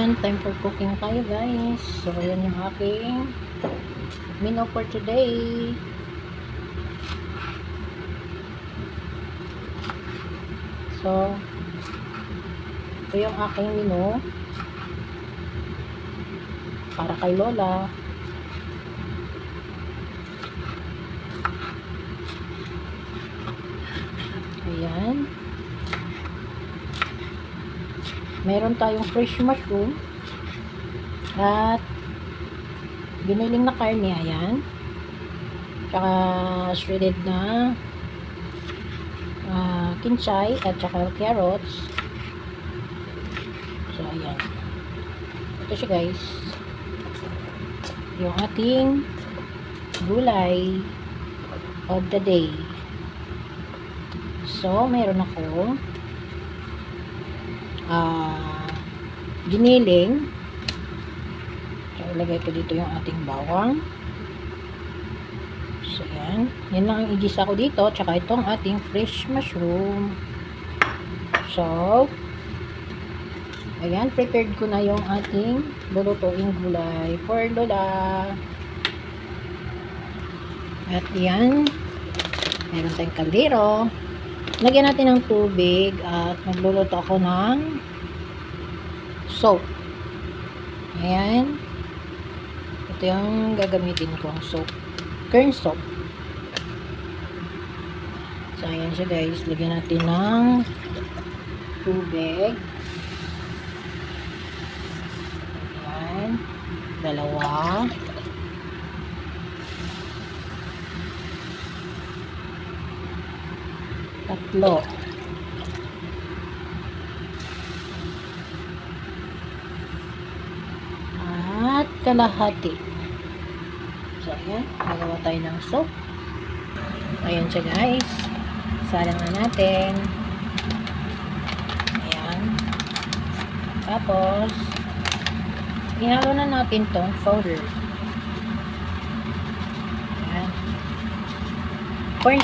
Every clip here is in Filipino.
Ayan, time for cooking tayo guys. So, ayan yung aking menu for today. So, ito yung aking menu para kay Lola. Ayan. Meron tayong fresh mushroom at giniling na karne, ayan. Tsaka shredded na kinchay at tsaka carrots. So, ayan. Ito siya guys. Yung ating gulay of the day. So, meron ako giniling. So, ilagay ko dito yung ating bawang. So, yan. Yan lang ang igisa ko dito. Tsaka itong ating fresh mushroom. So, ayan. Prepared ko na yung ating lulutuing gulay for Lola. At yan. Meron tayong kaldero. Lagyan natin ng tubig at magluluto ako ng soap. Ayan. Ito yung gagamitin kong soap. Corn soap. So, ayan siya guys. Lagyan natin ng tubig. Ayan. Dalawa. Tatlo. At kalahati. So, ayan. Magawa tayo ng soap. Ayan siya guys. Salang na natin. Ayan. Tapos, ihalo na natin tong powder. Ayan. Corn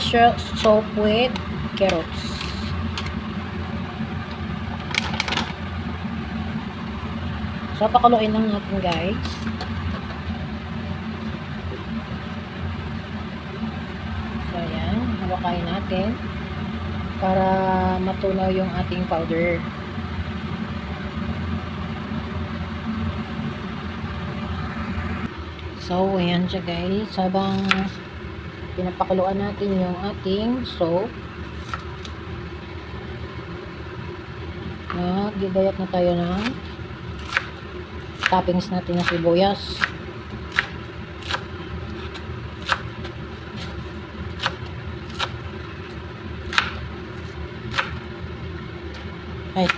soap with carrots. So, pakuluin lang natin guys. So, ayan. Hawakain natin para matunaw yung ating powder. So, ayan siya guys. Habang pinapakuluan natin yung ating soap, gigayat na tayo ng toppings natin na sibuyas. Ay.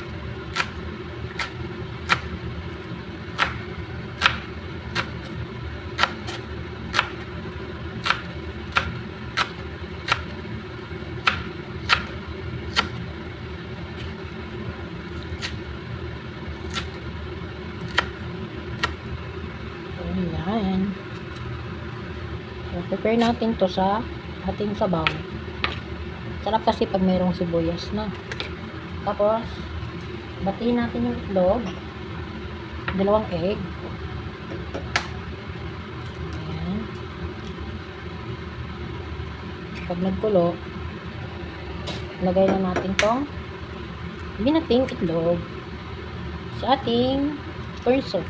Ayan. So, prepare natin to sa ating sabaw. Sarap kasi pag mayroong sibuyas na. Tapos, batiin natin yung itlog. 2 egg. Ayan. Pag nagkulo, lagay na natin tong binating itlog sa ating corn soup.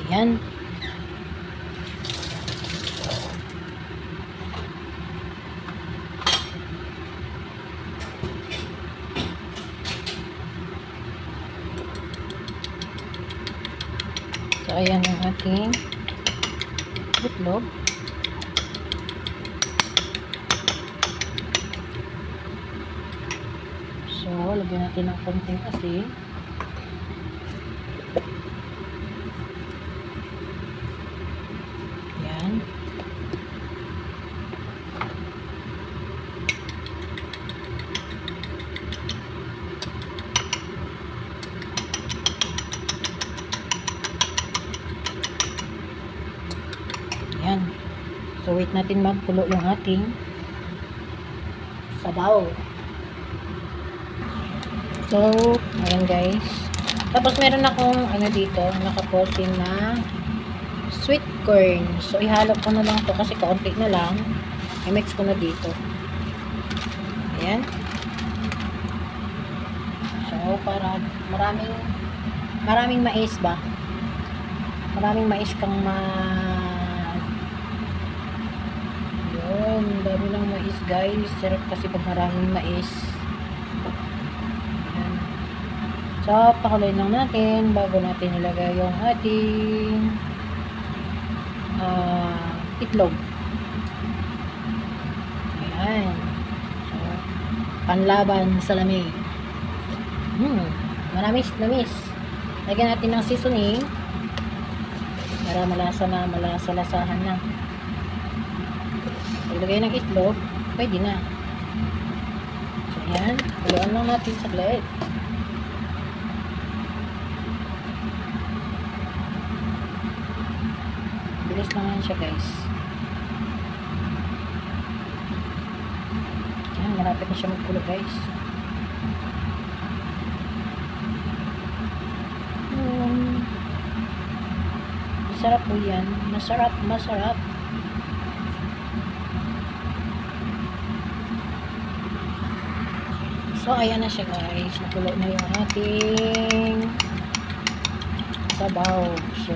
Ayan. So, ayan yung ating itlog. So, lagyan natin ng konting asin. Ayan. Ayan. So, wait natin magkulo yung ating sabaw. So, ayan guys. Tapos meron akong ano dito, nakaposin na sweet corn. So, ihalo ko na lang to kasi kaunti na lang. I-mix ko na dito. Ayan. So, para maraming mais ba? Maraming mais kang yun, dami ng mais guys. Sarap kasi pag maraming mais. Ayan. So, pakuloyin lang natin bago natin ilagay yung ating itlog. Ayan. So, panlaban sa lamig. Manamis. Lagyan natin ng seasoning para malasa-lasahan na. Ilagay ng itlog, pwede na. So, ayan. Haluan lang natin saglit. Bilis lang yan siya guys. Ayan, malapit na siya magkulo guys. Masarap po yan. Masarap. So, ayan na siya guys. Nakulo na yung ating sabaw. So,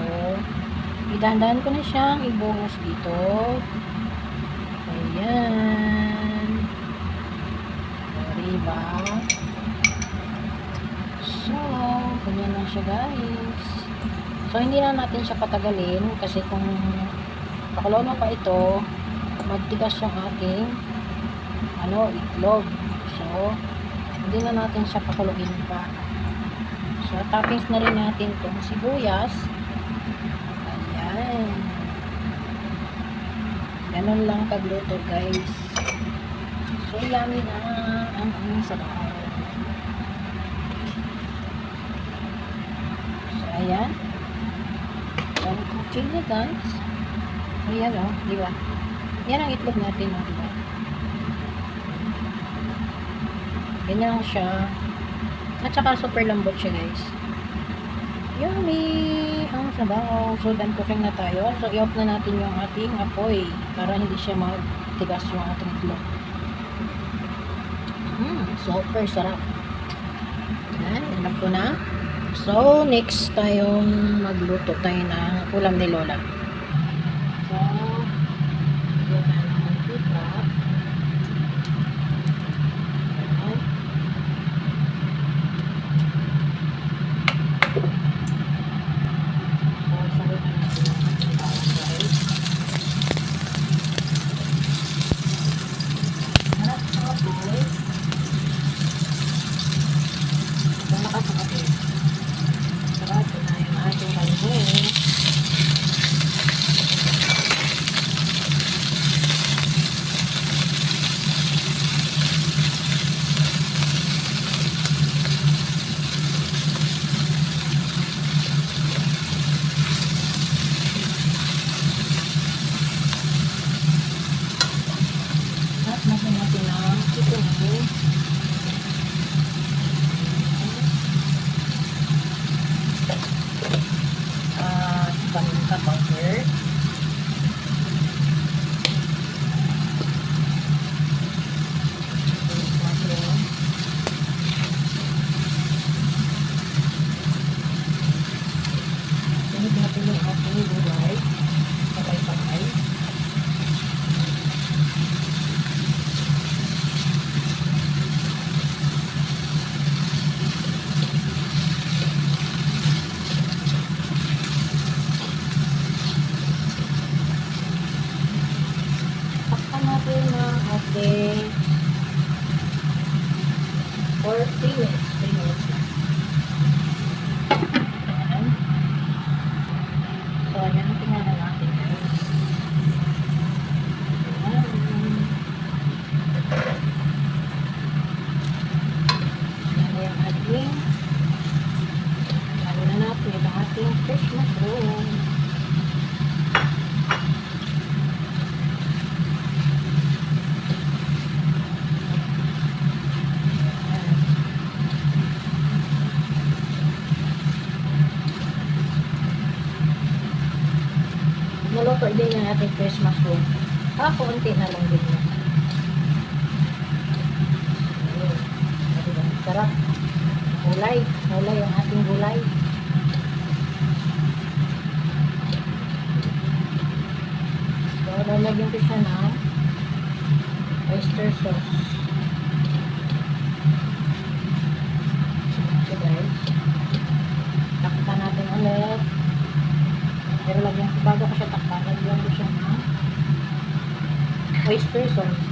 idahan-dahan ko na siyang ibuhos dito. Ayan. Diba? So, ganyan lang siya guys. So, hindi na natin siya patagalin kasi kung pakulo na pa ito, magtigas yung ating itlog. So, hindi na natin siya pakuluin pa. So, toppings na rin natin itong sibuyas. Ayan. Ganun lang pagluto guys. So, yummy na ang aming sabaw. So, ayan. Dami kong chili guys. Ayan o, di ba? Yan ang itlog natin o, di ba? Ganyan lang siya. At saka super lambot siya guys. Yummy! Ang sabaw. So, done cooking na tayo. So, i-off na natin yung ating apoy para hindi siya magtigas yung ating itlog. Super sarap. Yan, alam ko na. So, next tayong magluto tayo ng ulam ni Lola. So, yan na lang ang pita. Paminta powder. Sunod natin yung ating gulay. Patay-patay. Natin ng ating 40 minutes. 3 minutes na. Ayan. So, ayan. Tingnan na natin. Ayan. Ayan na yung ating lalo na natin yung ating fresh mushroom. din ang ating fresh mushroom. Konti na lang din yan. Ayun. Diba? Sarap. Gulay. Gulay ang ating gulay. So, lalagyan ko siya ng oyster sauce. So guys, takpan natin ulit. Pero lagyan ko, bago ko siya takpan, lagyan ko siya ng oyster sauce.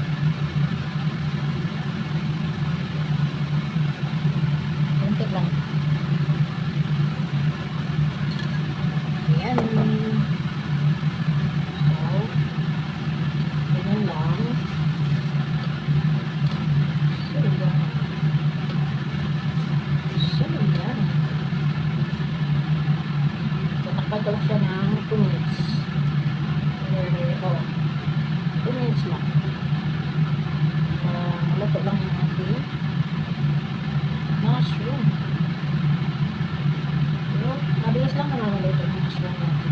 Kunti lang. Ayan. So, ganyan lang. So, yan. So, yan. So, takpan ko lang siya ng 2 minutes. Oh, 2 minutes lang. Maluto lang yung ating mushroom. So, mabilis lang naman maluto yung mushroom natin.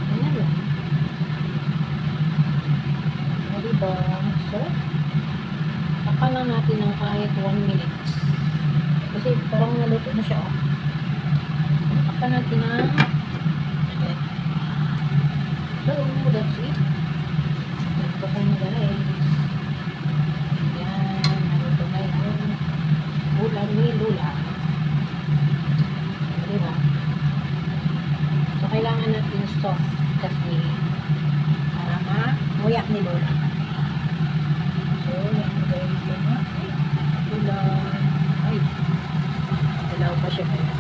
Ayan lang. Diba? So, takpan lang natin ng kahit 1 minute. Kasi parang naluto na siya. Takpan natin ng so, that's it. Ito ko na guys. Yan. Naluto na yung ulam ni Lula. Diba? So, kailangan natin soft kasi para ma-muyak ni Lola. So, yan guys. Lula. Ay. Dalaw pa siya guys.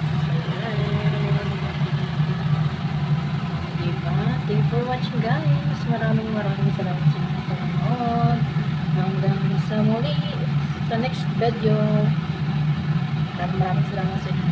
Thank you for watching guys. Maraming salamat sa inyong panonood. Hanggang sa muli sa next video. Maraming salamat sa inyo.